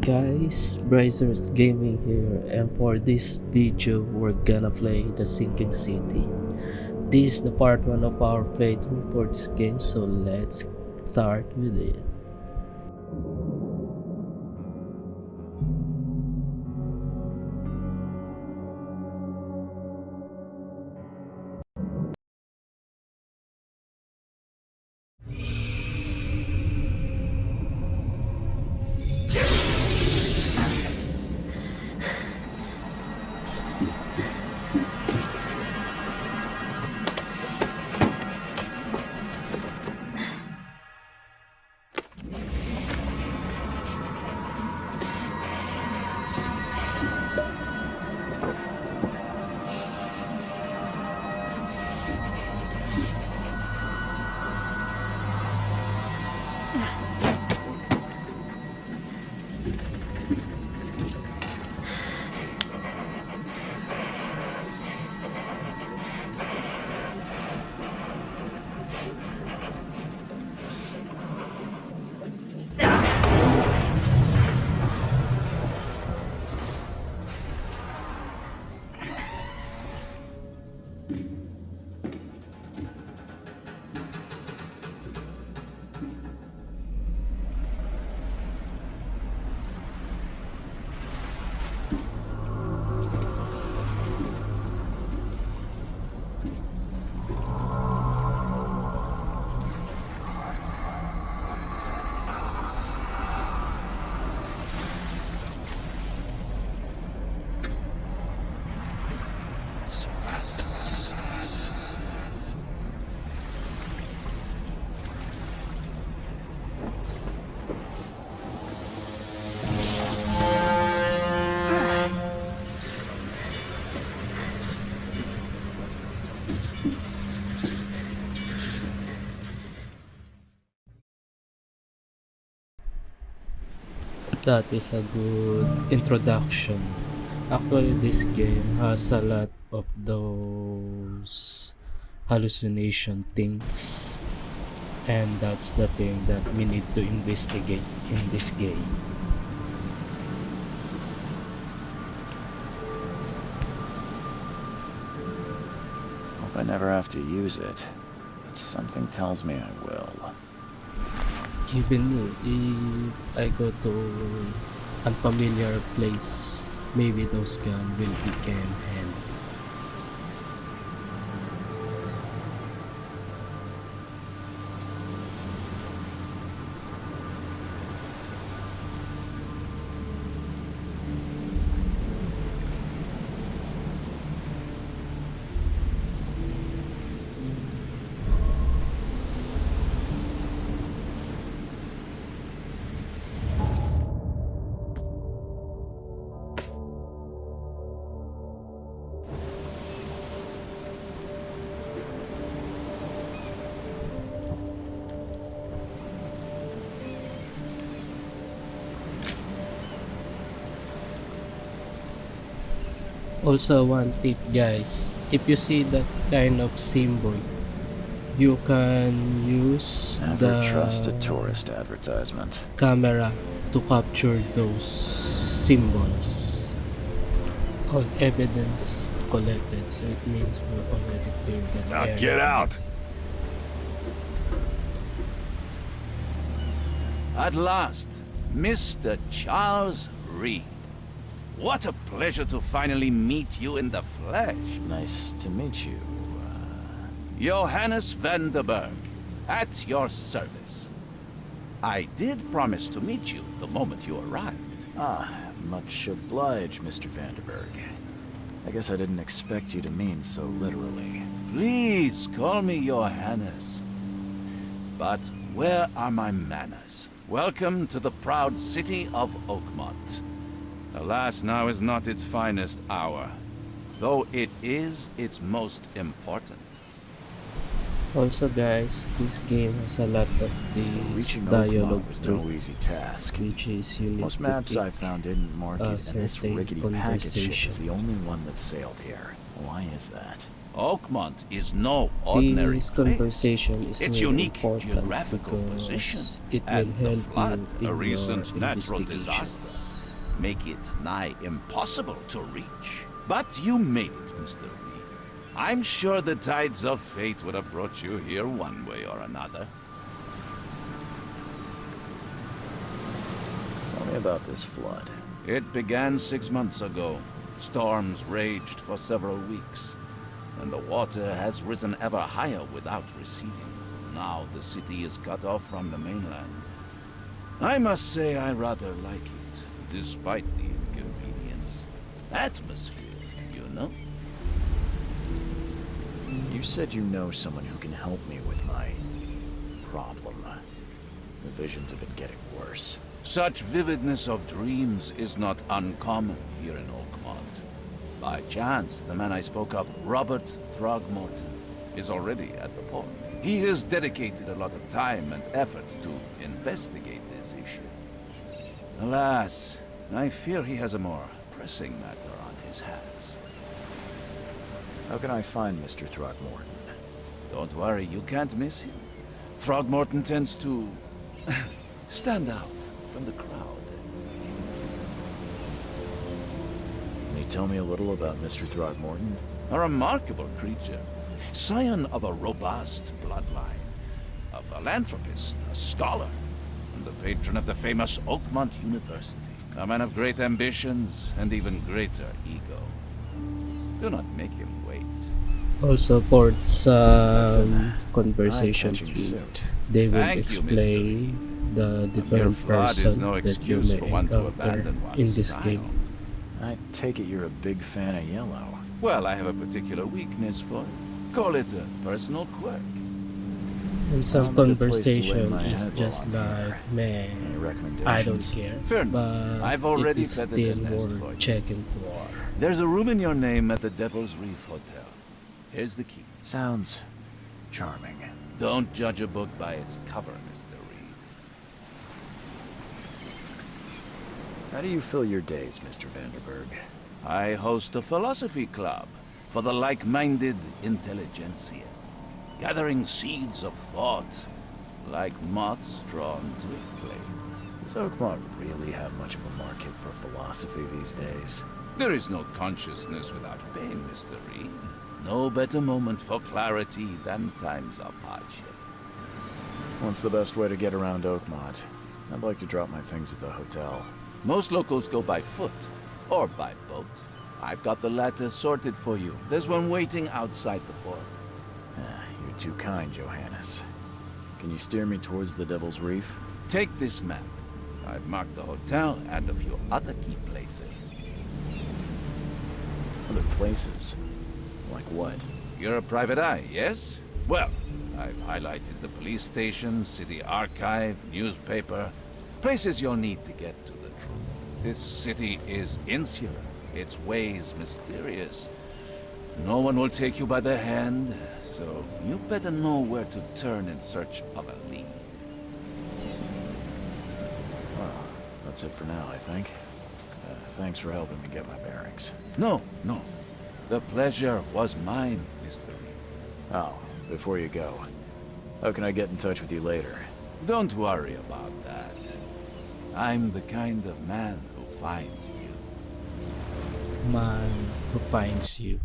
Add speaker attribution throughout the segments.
Speaker 1: Guys, Brayzers Gaming here, and for this video we're gonna play The Sinking City. This is the part 1 of our playthrough for this game, so let's start with it. That is a good introduction. Actually, this game has a lot of those hallucination things, and that's the thing that we need to investigate in this game.
Speaker 2: Hope I never have to use it, but something tells me I will.
Speaker 1: Even if I go to unfamiliar place, maybe those guns will become handy. Also, one tip guys, if you see that kind of symbol, you can use
Speaker 2: Never trust a
Speaker 1: the
Speaker 2: tourist advertisement.
Speaker 1: camera to capture those symbols. All evidence collected, so it means we're already cleared that
Speaker 3: Now
Speaker 1: area.
Speaker 3: get out!
Speaker 4: At last, Mr. Charles Reed. What a pleasure to finally meet you in the flesh.
Speaker 2: Nice to meet you.
Speaker 4: Johannes van der Berg, at your service. I did promise to meet you the moment you arrived.
Speaker 2: Much obliged, Mr. Vanderberg. I guess I didn't expect you to mean so literally.
Speaker 4: Please call me Johannes. But where are my manners? Welcome to the proud city of Oakmont. Alas, now is not its finest hour, though it is its most important.
Speaker 1: Also guys, this game has a lot of these
Speaker 2: Reaching
Speaker 1: dialogue
Speaker 2: Oakmont was no
Speaker 1: tricks,
Speaker 2: easy task.
Speaker 1: which is you need
Speaker 2: Most
Speaker 1: to
Speaker 2: maps I
Speaker 1: pick
Speaker 2: found didn't mark it, and this
Speaker 1: certain
Speaker 2: rickety packet ship
Speaker 1: conversation.
Speaker 2: is the only one that sailed here. Why is that?
Speaker 4: Oakmont is no ordinary
Speaker 1: This
Speaker 4: place.
Speaker 1: conversation is
Speaker 4: Its
Speaker 1: really
Speaker 4: unique
Speaker 1: important
Speaker 4: geographical
Speaker 1: because
Speaker 4: position
Speaker 1: it will
Speaker 4: and the
Speaker 1: help
Speaker 4: flood,
Speaker 1: you
Speaker 4: a
Speaker 1: in
Speaker 4: recent
Speaker 1: your
Speaker 4: natural
Speaker 1: investigations.
Speaker 4: disaster, make it nigh impossible to reach. But you made it, Mr. Reed. I'm sure the tides of fate would have brought you here one way or another.
Speaker 2: Tell me about this flood.
Speaker 4: It began 6 months ago. Storms raged for several weeks, and the water has risen ever higher without receding. Now the city is cut off from the mainland. I must say I rather like it, despite the inconvenience. Atmosphere, you know?
Speaker 2: You said you know someone who can help me with my problem. The visions have been getting worse.
Speaker 4: Such vividness of dreams is not uncommon here in Oakmont. By chance, the man I spoke of, Robert Throgmorton, is already at the port. He has dedicated a lot of time and effort to investigate this issue. Alas, I fear he has a more pressing matter on his hands.
Speaker 2: How can I find Mr. Throgmorton?
Speaker 4: Don't worry, you can't miss him. Throgmorton tends to stand out from the crowd.
Speaker 2: Can you tell me a little about Mr. Throgmorton?
Speaker 4: A remarkable creature, scion of a robust bloodline, a philanthropist, a scholar, and the patron of the famous Oakmont University. A man of great ambitions and even greater ego. Do not make him wait.
Speaker 1: Also for some
Speaker 2: Eye-catching
Speaker 1: conversation too,
Speaker 2: suit.
Speaker 1: they will
Speaker 4: Thank you, Mr.
Speaker 1: explain the different
Speaker 4: flood is
Speaker 1: person
Speaker 4: no
Speaker 1: that you
Speaker 4: excuse
Speaker 1: may
Speaker 4: for one to
Speaker 1: encounter
Speaker 4: abandon
Speaker 1: in
Speaker 4: one's
Speaker 1: this
Speaker 4: style.
Speaker 1: game.
Speaker 2: I take it you're a big fan of yellow.
Speaker 4: Well, I have a particular weakness for it. Call it a personal quirk.
Speaker 1: And some
Speaker 2: Found a good place to lay
Speaker 1: conversation
Speaker 2: my
Speaker 1: is
Speaker 2: head
Speaker 1: just
Speaker 2: while I'm
Speaker 1: like,
Speaker 2: Any
Speaker 1: man,
Speaker 2: recommendations?
Speaker 1: I don't care.
Speaker 4: Fair enough.
Speaker 1: But
Speaker 4: I've already
Speaker 1: it is
Speaker 4: feathered
Speaker 1: still
Speaker 4: a nest for
Speaker 1: worth
Speaker 4: you.
Speaker 1: checking for.
Speaker 4: There's a room in your name at the Devil's Reef Hotel. Here's the key.
Speaker 2: Sounds charming.
Speaker 4: Don't judge a book by its cover, Mr. Reed.
Speaker 2: How do you fill your days, Mr. Vanderberg?
Speaker 4: I host a philosophy club for the like-minded intelligentsia, gathering seeds of thought like moths drawn to a flame.
Speaker 2: Does Oakmont really have much of a market for philosophy these days?
Speaker 4: There is no consciousness without pain, Mr. Reed. No better moment for clarity than times of hardship.
Speaker 2: What's the best way to get around Oakmont? I'd like to drop my things at the hotel.
Speaker 4: Most locals go by foot or by boat. I've got the latter sorted for you. There's one waiting outside the port.
Speaker 2: You're too kind, Johannes. Can you steer me towards the Devil's Reef?
Speaker 4: Take this map. I've marked the hotel and a few other key places.
Speaker 2: Other places? Like what?
Speaker 4: You're a private eye, yes? Well, I've highlighted the police station, city archive, newspaper, places you'll need to get to the truth. This city is insular, its ways mysterious. No one will take you by the hand, so you better know where to turn in search of a lead.
Speaker 2: Well, that's it for now, I think. Thanks for helping me get my bearings.
Speaker 4: No. The pleasure was mine, Mr. Reed.
Speaker 2: Oh, before you go, how can I get in touch with you later?
Speaker 4: Don't worry about that. I'm the kind of man who finds you.
Speaker 1: Man who finds you.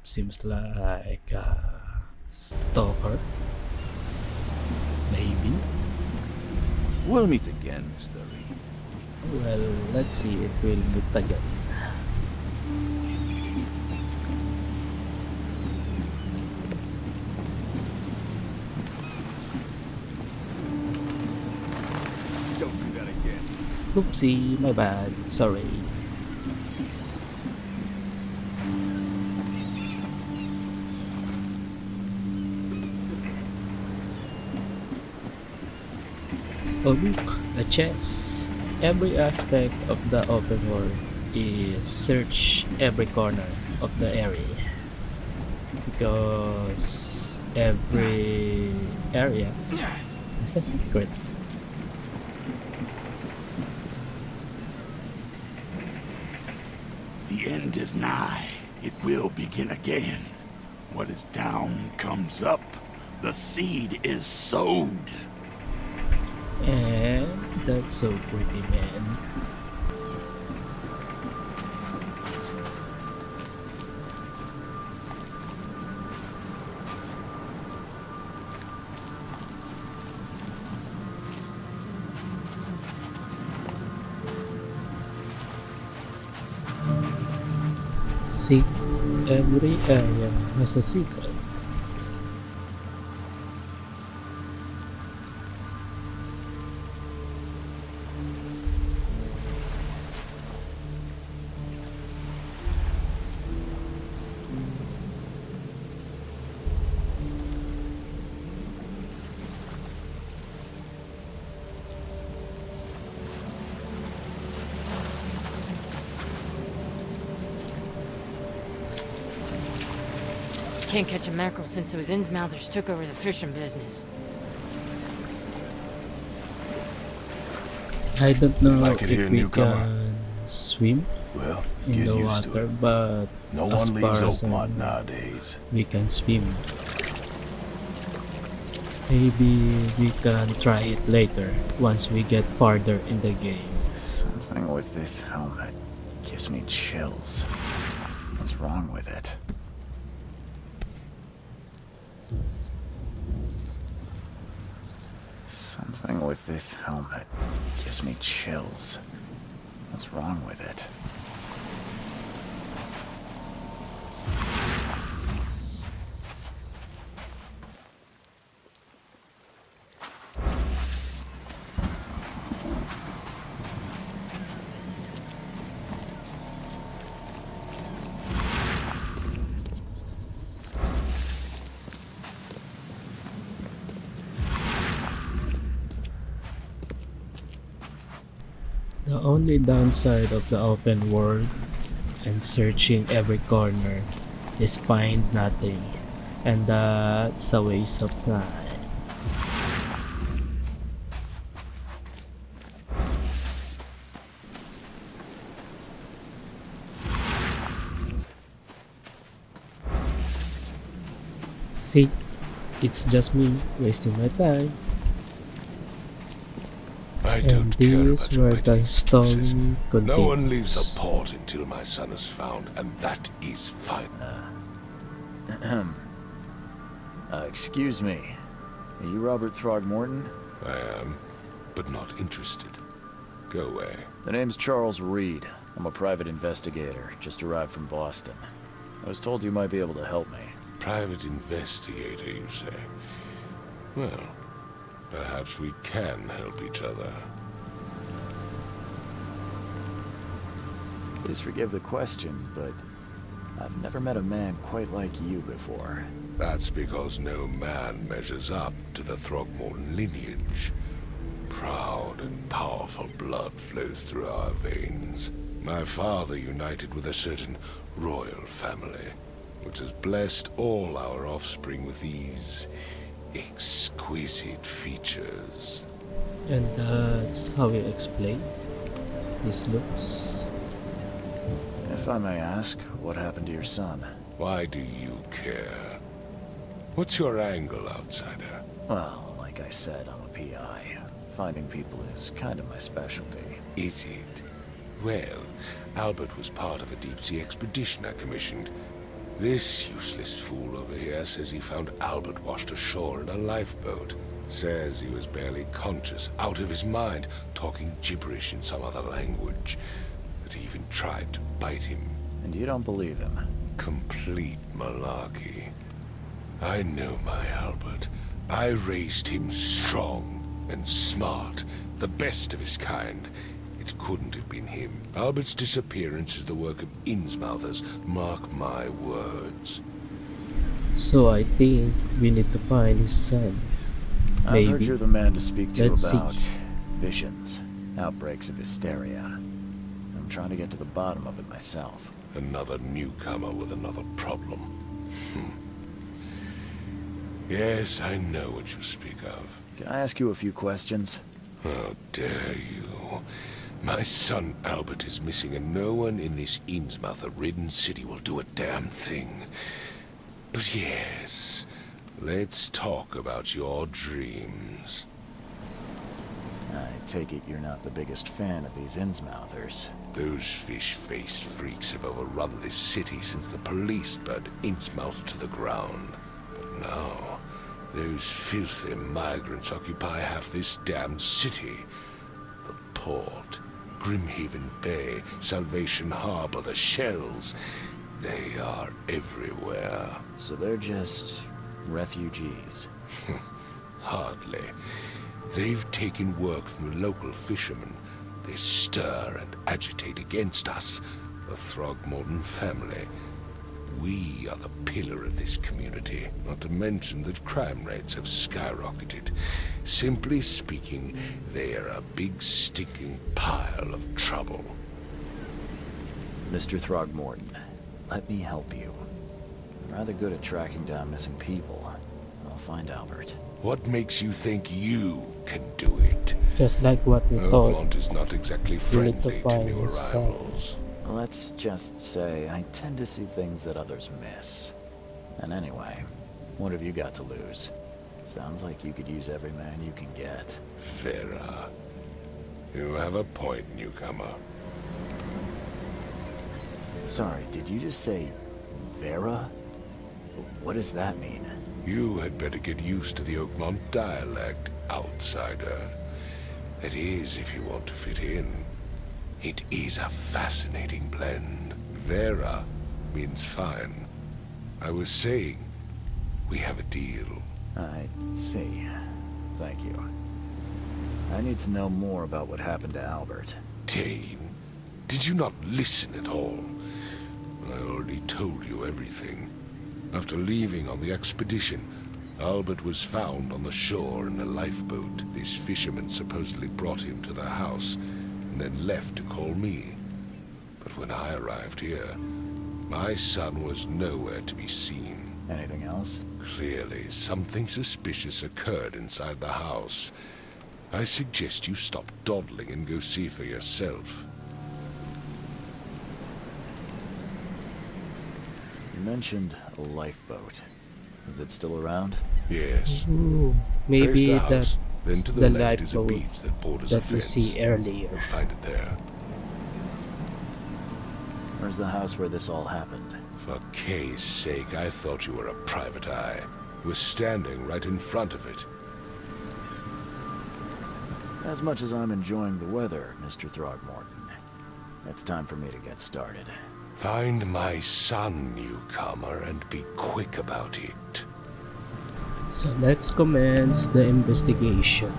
Speaker 1: Seems like a stalker. Maybe.
Speaker 4: We'll meet again, Mr. Reed.
Speaker 1: Well, let's see if we'll meet again.
Speaker 4: Don't do that again.
Speaker 1: Oopsie, my bad. Sorry. Oh look, a chest. Every aspect of the open world is search every corner of the area. Because every area is a secret.
Speaker 3: The end is nigh. It will begin again. What is down comes up. The seed is sowed.
Speaker 1: And that's so pretty, man. See, every area has a secret.
Speaker 5: Can't catch a mackerel since those Innsmouthers took over the fishing business.
Speaker 1: I don't know
Speaker 3: Like it
Speaker 1: if
Speaker 3: here,
Speaker 1: we
Speaker 3: newcomer?
Speaker 1: can swim
Speaker 3: Well,
Speaker 1: in
Speaker 3: get
Speaker 1: the
Speaker 3: used to
Speaker 1: water,
Speaker 3: it.
Speaker 1: but
Speaker 3: No
Speaker 1: as
Speaker 3: one
Speaker 1: far
Speaker 3: leaves
Speaker 1: as I
Speaker 3: Oakmont
Speaker 1: know,
Speaker 3: nowadays.
Speaker 1: we can swim. Maybe we can try it later once we get farther in the game.
Speaker 2: Something with this helmet gives me chills. What's wrong with it? Something with this helmet gives me chills. What's wrong with it?
Speaker 1: The only downside of the open world and searching every corner is find nothing, and that's a waste of time. See, it's just me wasting my time.
Speaker 6: I
Speaker 1: And
Speaker 6: don't care
Speaker 1: these
Speaker 6: about your
Speaker 1: were
Speaker 6: petty
Speaker 1: the story
Speaker 6: excuses. No one leaves
Speaker 1: continues.
Speaker 6: the port until my son is found, and that is fine.
Speaker 2: Excuse me. Are you Robert Throgmorton?
Speaker 6: I am, but not interested. Go away.
Speaker 2: The name's Charles Reed. I'm a private investigator, just arrived from Boston. I was told you might be able to help me.
Speaker 6: Private investigator, you say? Well, perhaps we can help each other.
Speaker 2: Please forgive the question, but I've never met a man quite like you before.
Speaker 6: That's because no man measures up to the Throgmorton lineage. Proud and powerful blood flows through our veins. My father united with a certain royal family, which has blessed all our offspring with these exquisite features.
Speaker 1: And that's how we explain his looks.
Speaker 2: If I may ask, what happened to your son?
Speaker 6: Why do you care? What's your angle, outsider?
Speaker 2: Well, like I said, I'm a PI. Finding people is kind of my specialty.
Speaker 6: Is it? Well, Albert was part of a deep-sea expedition I commissioned. This useless fool over here says he found Albert washed ashore in a lifeboat. Says he was barely conscious, out of his mind, talking gibberish in some other language. That he even tried to bite him.
Speaker 2: And you don't believe him?
Speaker 6: Complete malarkey. I know my Albert. I raised him strong and smart, the best of his kind. It couldn't have been him. Albert's disappearance is the work of Innsmouthers, mark my words.
Speaker 1: So I think we need to find his son.
Speaker 2: I've heard
Speaker 1: Maybe.
Speaker 2: you're the man to speak to
Speaker 1: Let's
Speaker 2: about
Speaker 1: see.
Speaker 2: visions, outbreaks of hysteria. I'm trying to get to the bottom of it myself.
Speaker 6: Another newcomer with another problem. Yes, I know what you speak of.
Speaker 2: Can I ask you a few questions?
Speaker 6: How dare you? My son Albert is missing, and no one in this Innsmouther-ridden city will do a damn thing. But yes, let's talk about your dreams.
Speaker 2: I take it you're not the biggest fan of these Innsmouthers.
Speaker 6: Those fish-faced freaks have overrun this city since the police burned Innsmouth to the ground. But now, those filthy migrants occupy half this damned city. The port, Grimhaven Bay, Salvation Harbor, the shells. They are everywhere.
Speaker 2: So they're just refugees.
Speaker 6: Hardly. They've taken work from the local fishermen. They stir and agitate against us, the Throgmorton family. We are the pillar of this community, not to mention that crime rates have skyrocketed. Simply speaking, they are a big stinking pile of trouble.
Speaker 2: Mr. Throgmorton, let me help you. I'm rather good at tracking down missing people. I'll find Albert.
Speaker 6: What makes you think you can do it?
Speaker 1: Just like what we thought.
Speaker 6: Oakmont is not exactly
Speaker 1: We need to
Speaker 6: friendly to
Speaker 1: find
Speaker 6: new
Speaker 1: his son.
Speaker 6: arrivals.
Speaker 2: Let's just say I tend to see things that others miss. And anyway, what have you got to lose? Sounds like you could use every man you can get.
Speaker 6: Vera, you have a point, newcomer.
Speaker 2: Sorry, did you just say Vera? What does that mean?
Speaker 6: You had better get used to the Oakmont dialect, outsider. That is, if you want to fit in. It is a fascinating blend. Vera means fine. I was saying, we have a deal.
Speaker 2: I see. Thank you. I need to know more about what happened to Albert.
Speaker 6: Dane, did you not listen at all? I already told you everything. After leaving on the expedition, Albert was found on the shore in a lifeboat. This fisherman supposedly brought him to their house, and then left to call me. But when I arrived here, my son was nowhere to be seen.
Speaker 2: Anything else?
Speaker 6: Clearly, something suspicious occurred inside the house. I suggest you stop dawdling and go see for yourself.
Speaker 2: You mentioned a lifeboat. Is it still around?
Speaker 6: Yes.
Speaker 1: Ooh, maybe
Speaker 6: Face the house,
Speaker 1: that's
Speaker 6: then to the,
Speaker 1: the
Speaker 6: left is a
Speaker 1: lifeboat
Speaker 6: beach that borders a
Speaker 1: that we
Speaker 6: fence.
Speaker 1: see earlier.
Speaker 6: You'll find it there.
Speaker 2: Where's the house where this all happened?
Speaker 6: For Kay's sake, I thought you were a private eye. We're standing right in front of it.
Speaker 2: As much as I'm enjoying the weather, Mr. Throgmorton, it's time for me to get started.
Speaker 6: Find my son, newcomer, and be quick about it.
Speaker 1: So let's commence the investigation.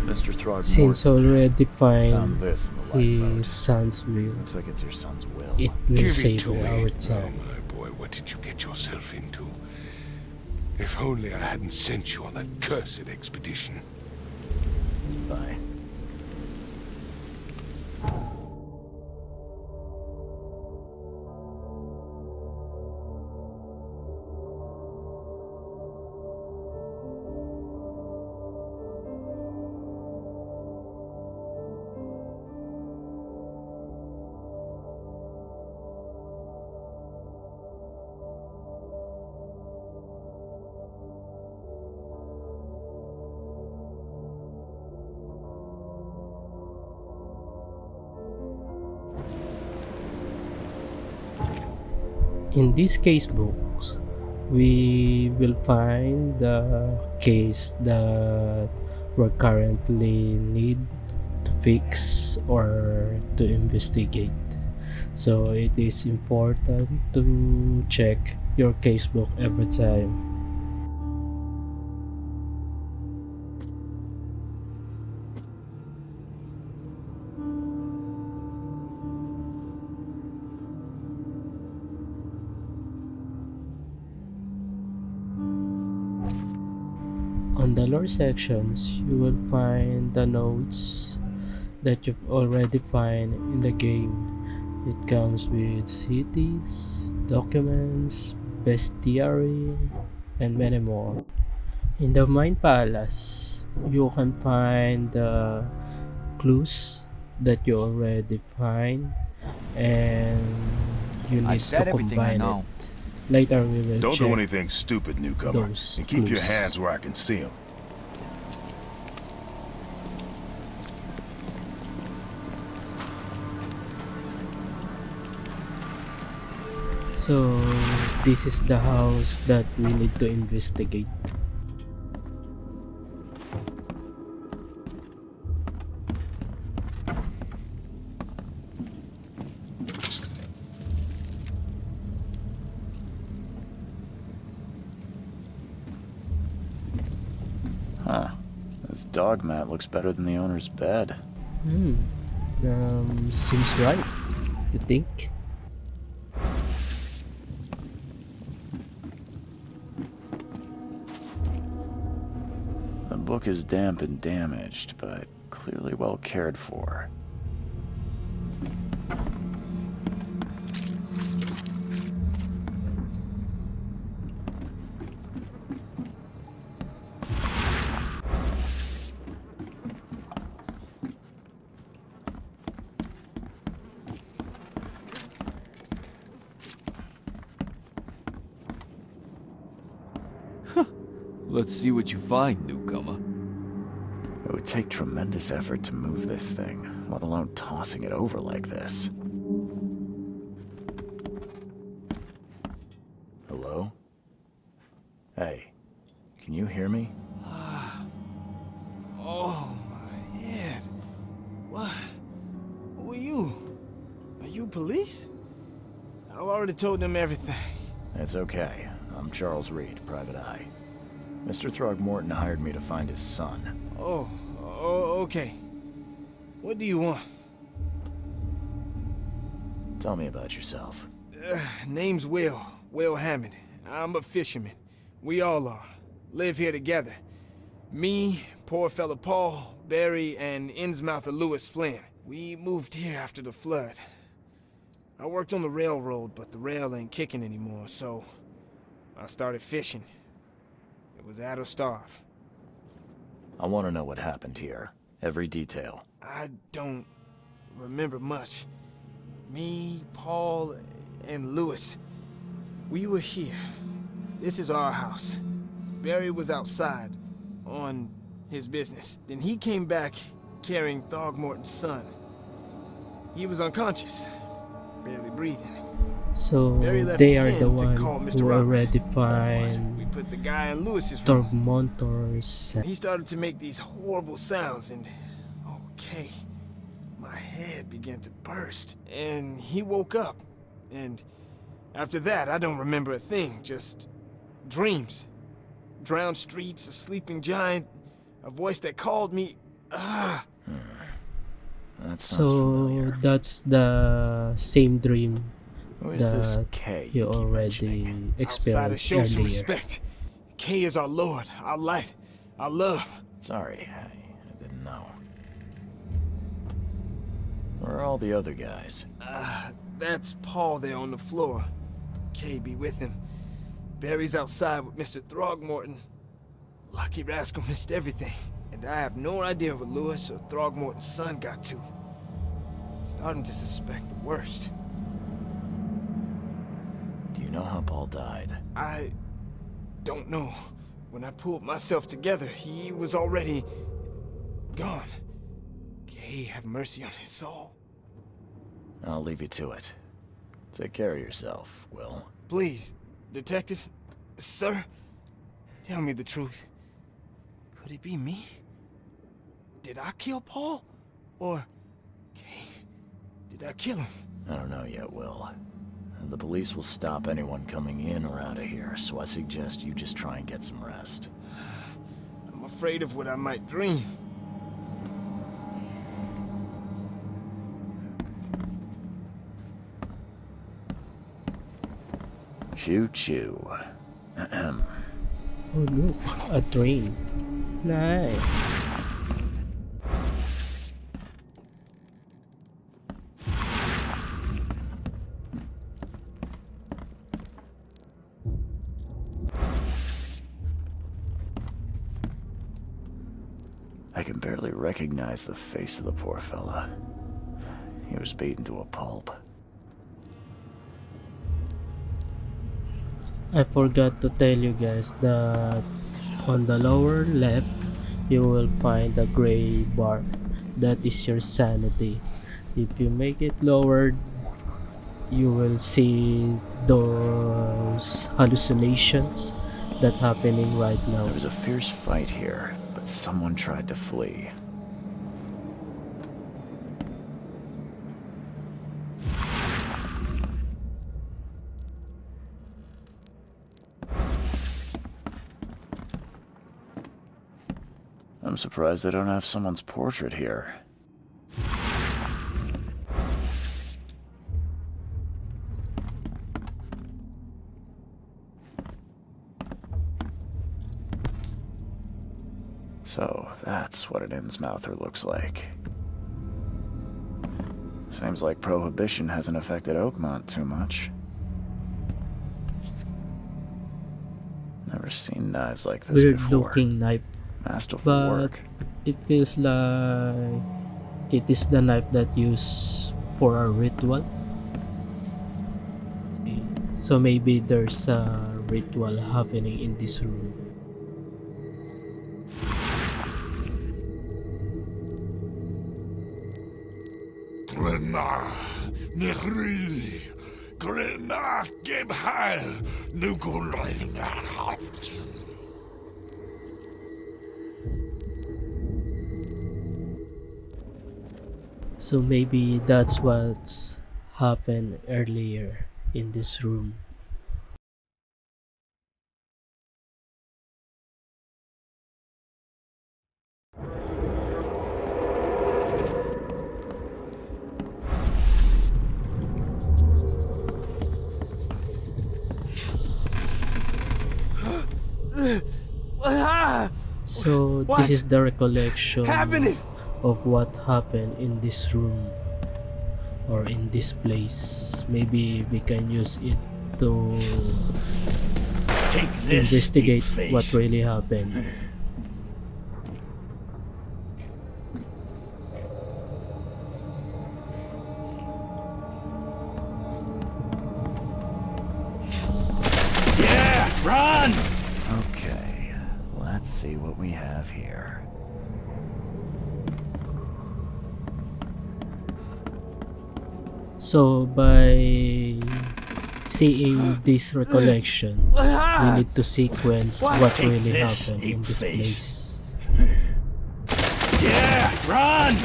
Speaker 2: Mr. Throgmorton,
Speaker 1: Since already
Speaker 2: found
Speaker 1: find
Speaker 2: this in the lifeboat.
Speaker 1: his son's will,
Speaker 2: Looks like it's your son's will.
Speaker 1: it will
Speaker 6: Give it
Speaker 1: save
Speaker 6: to me.
Speaker 1: our
Speaker 6: Oh,
Speaker 1: time.
Speaker 6: my boy, what did you get yourself into? If only I hadn't sent you on that cursed expedition.
Speaker 2: Bye.
Speaker 1: In these case books, we will find the case that we currently need to fix or to investigate. So it is important to check your casebook every time. On the lore sections, you will find the notes that you've already find in the game. It comes with cities, documents, bestiary, and many more. In the Mine Palace, you can find the clues that you already find, and you need
Speaker 7: I've said
Speaker 1: to
Speaker 7: everything I
Speaker 1: combine
Speaker 7: know.
Speaker 1: it. Later we will
Speaker 8: Don't
Speaker 1: check
Speaker 8: do anything stupid, newcomer.
Speaker 1: those
Speaker 8: And keep your
Speaker 1: clues.
Speaker 8: hands where I can see them.
Speaker 1: So this is the house that we need to investigate.
Speaker 2: Huh. This dog mat looks better than the owner's bed.
Speaker 1: Seems right. You think?
Speaker 2: The book is damp and damaged, but clearly well cared for.
Speaker 7: Let's see what you find, newcomer.
Speaker 2: It would take tremendous effort to move this thing, let alone tossing it over like this. Hello? Hey, can you hear me?
Speaker 9: Oh, my head. What? Who are you? Are you police? I've already told them everything.
Speaker 2: It's okay. I'm Charles Reed, Private Eye. Mr. Throgmorton hired me to find his son.
Speaker 9: Oh, okay. What do you want?
Speaker 2: Tell me about yourself.
Speaker 9: Name's Will Hammond. I'm a fisherman. We all are. Live here together. Me, poor fella Paul, Barry, and Innsmouther Lewis Flynn. We moved here after the flood. I worked on the railroad, but the rail ain't kicking anymore, so I started fishing. It was add or starve.
Speaker 2: I want to know what happened here. Every detail.
Speaker 9: I don't remember much. Me, Paul, and Lewis, we were here. This is our house. Barry was outside, on his business. Then he came back carrying Throgmorton's son. He was unconscious, barely breathing.
Speaker 1: So
Speaker 9: Barry left
Speaker 1: they are
Speaker 9: again
Speaker 1: the
Speaker 9: to
Speaker 1: one
Speaker 9: call Mr.
Speaker 1: who
Speaker 9: Roberts.
Speaker 1: already
Speaker 9: We
Speaker 1: find
Speaker 9: put the guy in Lewis's room.
Speaker 1: Tormentors.
Speaker 9: He started to make these horrible sounds and, okay, my head began to burst. And he woke up. And after that, I don't remember a thing, just dreams. Drowned streets, a sleeping giant, a voice that called me.
Speaker 2: That sounds
Speaker 1: So
Speaker 2: familiar.
Speaker 1: that's the same dream
Speaker 2: Who is this
Speaker 1: that
Speaker 2: K
Speaker 1: you
Speaker 2: keep
Speaker 1: already
Speaker 2: mentioning?
Speaker 9: Outsider,
Speaker 1: experienced
Speaker 9: show some
Speaker 1: earlier.
Speaker 9: respect. K is our Lord, our light, our love.
Speaker 2: Sorry, I didn't know. Where are all the other guys?
Speaker 9: That's Paul there on the floor. K be with him. Barry's outside with Mr. Throgmorton. Lucky rascal missed everything. And I have no idea what Lewis or Throgmorton's son got to. Starting to suspect the worst.
Speaker 2: Do you know how Paul died?
Speaker 9: I don't know. When I pulled myself together, he was already gone. K have mercy on his soul.
Speaker 2: I'll leave you to it. Take care of yourself, Will.
Speaker 9: Please, Detective, sir, tell me the truth. Could it be me? Did I kill Paul? Or, Kay, did I kill him?
Speaker 2: I don't know yet, Will. The police will stop anyone coming in or out of here, so I suggest you just try and get some rest.
Speaker 9: I'm afraid of what I might dream.
Speaker 2: Choo-choo. Ahem.
Speaker 1: Oh look, a train. Nice.
Speaker 2: I can barely recognize the face of the poor fella. He was beaten to a pulp.
Speaker 1: I forgot to tell you guys that on the lower left you will find a gray bar. That is your sanity. If you make it lower, you will see those hallucinations that happening right now.
Speaker 2: There was a fierce fight here, but someone tried to flee. I'm surprised they don't have someone's portrait here. So, that's what an Innsmouther looks like. Seems like Prohibition hasn't affected Oakmont too much. Never seen knives like this
Speaker 1: Weird
Speaker 2: before.
Speaker 1: looking knife,
Speaker 2: Masterful
Speaker 1: but
Speaker 2: work.
Speaker 1: it feels like it is the knife that used for a ritual. So maybe there's a ritual happening in this room.
Speaker 3: Glenna, Nechri, Glenna, Gebheil, Nukulina.
Speaker 1: So maybe that's what's happened earlier in this room. So this is the recollection
Speaker 9: Happening?
Speaker 1: of what happened in this room or in this place. Maybe we can use it to
Speaker 3: Take this,
Speaker 1: investigate
Speaker 3: ape-face.
Speaker 1: what really happened.
Speaker 3: Yeah, run!
Speaker 2: Okay, let's see what we have here.
Speaker 1: So by seeing this recollection, we need to sequence what
Speaker 3: Take
Speaker 1: really
Speaker 3: this,
Speaker 1: happened in this
Speaker 3: ape-face.
Speaker 1: place.
Speaker 3: Yeah, run!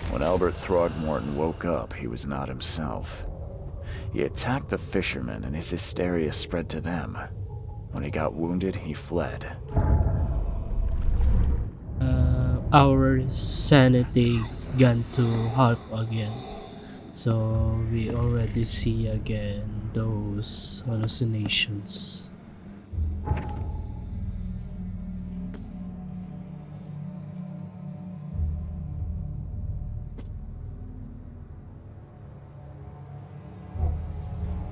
Speaker 2: When Albert Throgmorton woke up, he was not himself. He attacked the fishermen and his hysteria spread to them. When he got wounded, he fled.
Speaker 1: Our sanity gone to half again. So we already see again those hallucinations.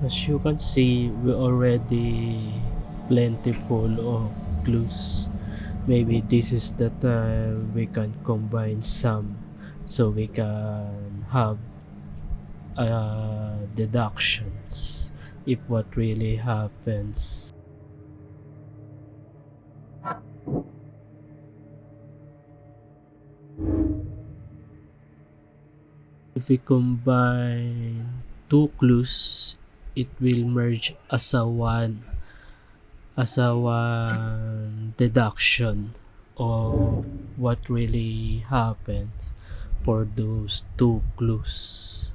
Speaker 1: As you can see, we already plentiful of clues. Maybe this is the time we can combine some so we can have deductions if what really happens. If we combine two clues, it will merge as a one deduction of what really happens for those two clues.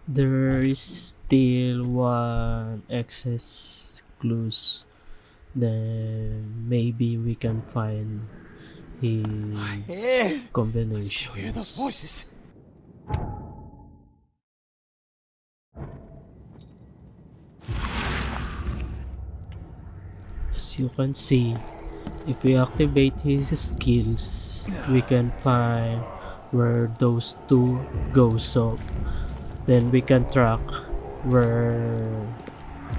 Speaker 1: There is still one excess clues. Then maybe we can find his
Speaker 9: Ed!
Speaker 1: combinations.
Speaker 9: Still hear those voices.
Speaker 1: As you can see, if we activate his skills, we can find where those two go. So then we can track where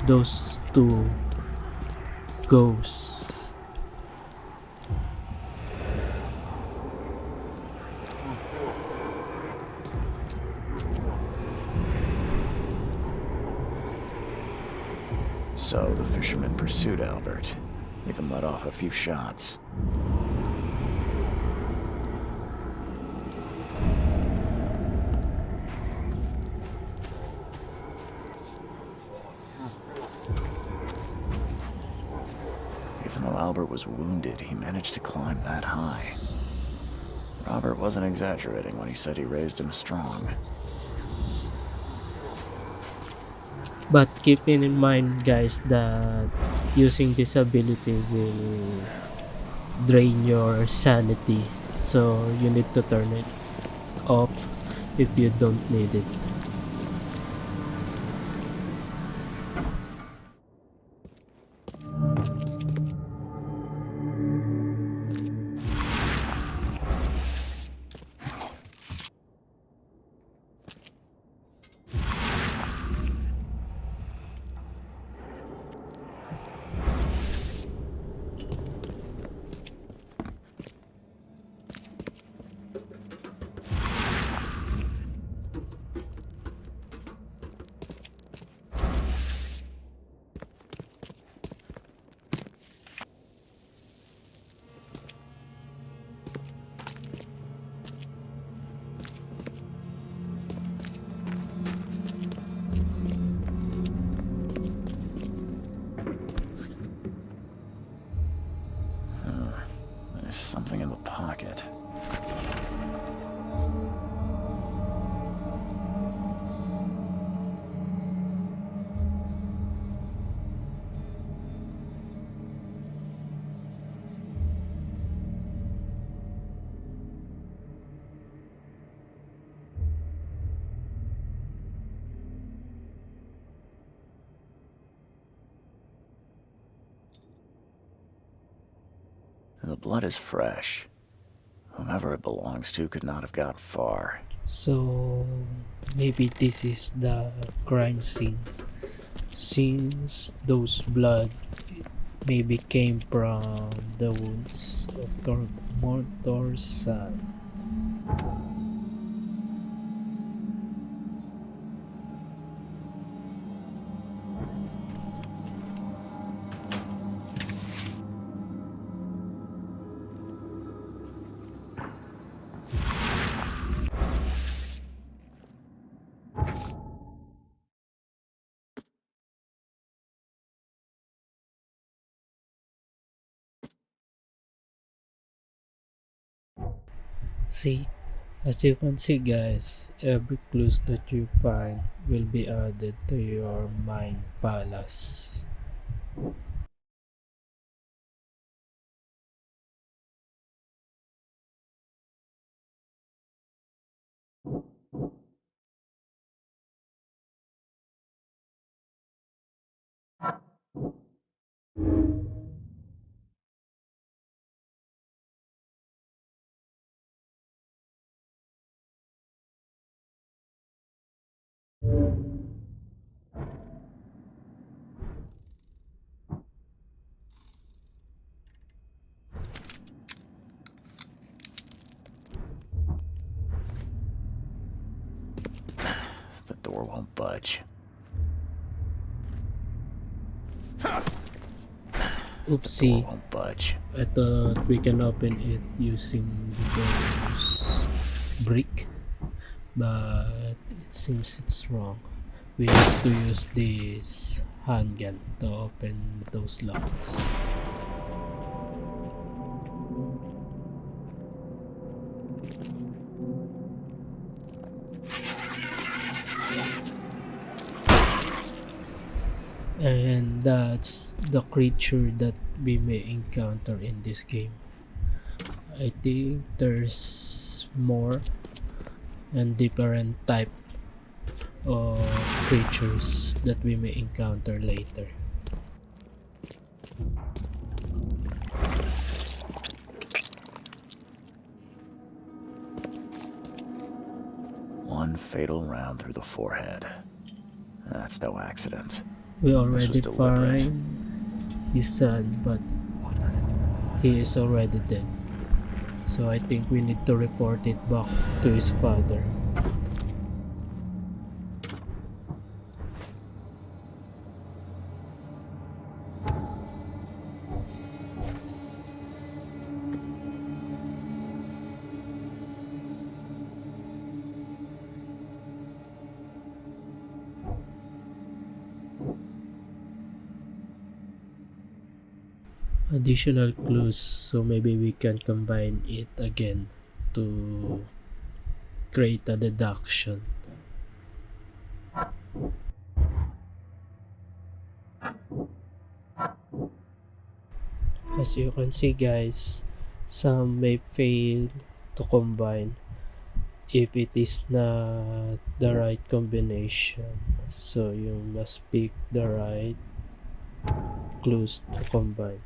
Speaker 1: those two goes.
Speaker 2: So the fisherman pursued Albert, even let off a few shots. Even though Albert was wounded, he managed to climb that high. Robert wasn't exaggerating when he said he raised him strong.
Speaker 1: But keeping in mind, guys, that using this ability will drain your sanity. So you need to turn it off if you don't need it.
Speaker 2: There's something in the pocket. The blood is fresh. Whomever it belongs to could not have got far.
Speaker 1: So maybe this is the crime scene, since those blood maybe came from the wounds of Mortor's son. See, as you can see, guys, every clues that you find will be added to your mind palace.
Speaker 2: The door won't budge.
Speaker 1: Oopsie,
Speaker 2: Won't budge.
Speaker 1: I thought we can open it using those brick, but it seems it's wrong. We have to use this handgun to open those locks. And that's the creature that we may encounter in this game. I think there's more and different type of creatures that we may encounter later.
Speaker 2: One fatal round through the forehead. That's no accident.
Speaker 1: We
Speaker 2: This
Speaker 1: already
Speaker 2: was deliberate.
Speaker 1: find his son, but he is already dead. So I think we need to report it back to his father. Additional clues, so maybe we can combine it again to create a deduction. As you can see guys, some may fail to combine if it is not the right combination, so you must pick the right clues to combine.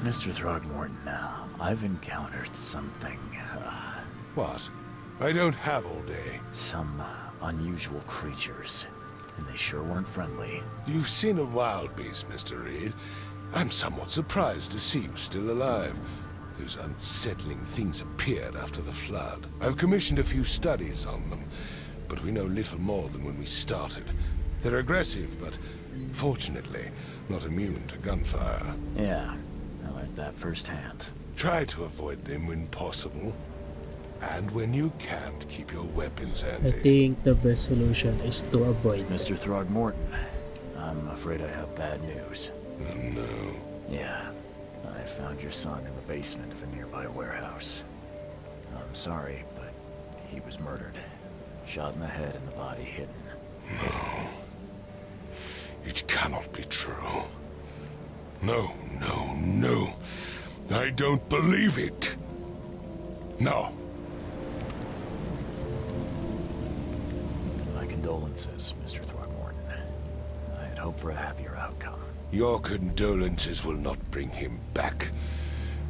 Speaker 2: Mr. Throgmorton, I've encountered something,
Speaker 6: What? I don't have all day.
Speaker 2: some unusual creatures, and they sure weren't friendly.
Speaker 6: You've seen a wild beast, Mr. Reed. I'm somewhat surprised to see you still alive. Those unsettling things appeared after the flood. I've commissioned a few studies on them, but we know little more than when we started. They're aggressive, but fortunately, not immune to gunfire.
Speaker 2: Yeah, I learned that firsthand.
Speaker 6: Try to avoid them when possible. And when you can't, keep your weapons
Speaker 1: I
Speaker 6: handy.
Speaker 1: think the best solution is to avoid it.
Speaker 2: Mr. Throgmorton, I'm afraid I have bad news.
Speaker 6: Oh, no.
Speaker 2: Yeah, I found your son in the basement of a nearby warehouse. I'm sorry, but he was murdered. Shot in the head and the body hidden.
Speaker 6: No. It cannot be true. No, no, no. I don't believe it. No.
Speaker 2: My condolences, Mr. Throgmorton. I had hoped for a happier outcome.
Speaker 6: Your condolences will not bring him back.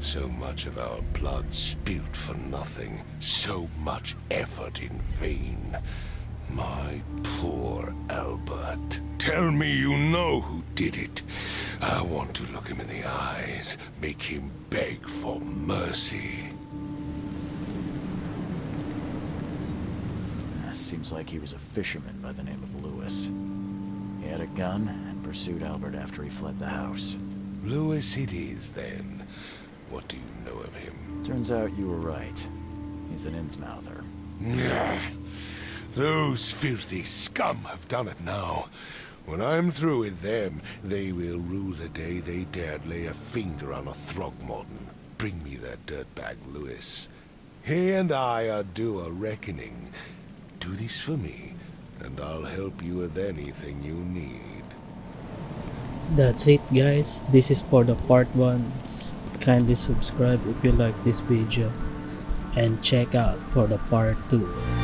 Speaker 6: So much of our blood spilled for nothing. So much effort in vain. My poor Albert. Tell me you know who did it. I want to look him in the eyes, make him beg for mercy.
Speaker 2: Seems like he was a fisherman by the name of Lewis. He had a gun and pursued Albert after he fled the house.
Speaker 6: Lewis it is, then. What do you know of him?
Speaker 2: Turns out you were right. He's an Innsmouther.
Speaker 6: Nyah. Those filthy scum have done it now. When I'm through with them, they will rue the day they dared lay a finger on a Throgmorton. Bring me that dirtbag, Lewis. He and I are due a reckoning. Do this for me, and I'll help you with anything you need.
Speaker 1: That's it guys, this is for the part 1. Kindly subscribe if you like this video and check out for the part 2.